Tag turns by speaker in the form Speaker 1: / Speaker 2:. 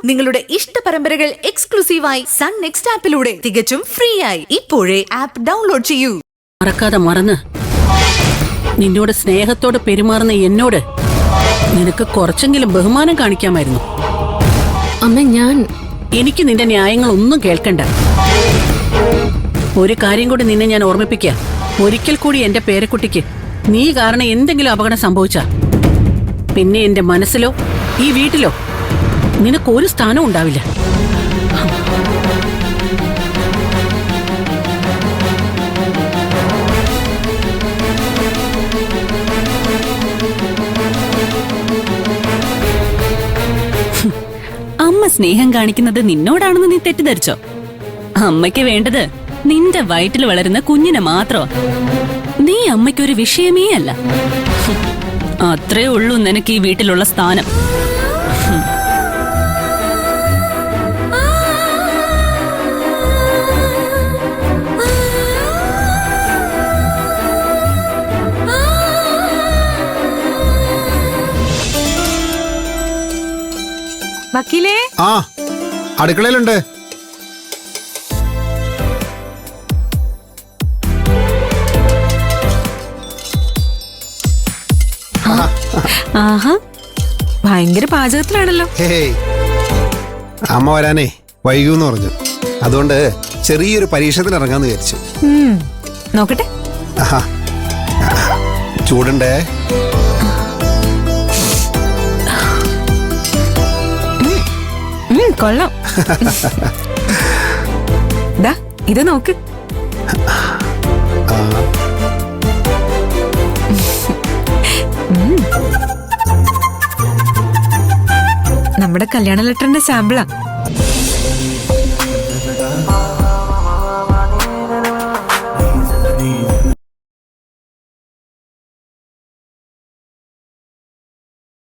Speaker 1: നിങ്ങളുടെ ഇഷ്ട പരമ്പരകൾ എക്സ്ക്ലൂസീവായി സൺ നെക്സ്റ്റ് ആപ്പിലൂടെ തികച്ചും ഫ്രീ ആയി ഇപ്പോഴേ ആപ്പ് ഡൗൺലോഡ് ചെയ്യൂ.
Speaker 2: മറക്കാതെ മറന്ന് നിന്നോട് സ്നേഹത്തോടെ പെരുമാറുന്ന എന്നോട് നിനക്ക് കുറച്ചെങ്കിലും ബഹുമാനം കാണിക്കാമായിരുന്നു.
Speaker 3: അമ്മ,
Speaker 2: എനിക്ക് നിന്റെ ന്യായങ്ങളൊന്നും കേൾക്കണ്ട. ഒരു കാര്യം കൂടി നിന്നെ ഞാൻ ഓർമ്മിപ്പിക്കാം. ഒരിക്കൽ കൂടി എന്റെ പേരക്കുട്ടിക്ക് നീ കാരണം എന്തെങ്കിലും അപകടം സംഭവിച്ചാ പിന്നെ എന്റെ മനസ്സിലോ ഈ വീട്ടിലോ നിനക്കൊരു സ്ഥാനവും ഉണ്ടാവില്ല.
Speaker 4: അമ്മ സ്നേഹം കാണിക്കുന്നത് നിന്നോടാണെന്ന് നീ തെറ്റിദ്ധരിച്ചോ? അമ്മയ്ക്ക് വേണ്ടത് നിന്റെ വയറ്റിൽ വളരുന്ന കുഞ്ഞിനെ മാത്രോ. നീ അമ്മയ്ക്കൊരു വിഷയമേ അല്ല. അത്രേ ഉള്ളൂ നിനക്ക് ഈ വീട്ടിലുള്ള സ്ഥാനം.
Speaker 1: വക്കീലേ,
Speaker 5: ആ അടുക്കളയിലുണ്ട്.
Speaker 1: ആഹാ, ഭയങ്കര പാചകത്തിലാണല്ലോ.
Speaker 5: ഹേയ്, അമ്മ വരാനേ വൈകുമെന്ന് പറഞ്ഞു. അതുകൊണ്ട് ചെറിയൊരു പരീക്ഷണത്തിന് ഇറങ്ങാന്ന് വിചാരിച്ചു.
Speaker 1: നോക്കട്ടെ.
Speaker 5: ആഹാ, ചൂടുണ്ടേ.
Speaker 1: കൊള്ളാം. ദാ ഇത് നോക്ക്. നമ്മുടെ കല്യാണ ലെറ്ററിന്റെ സാമ്പിളാ.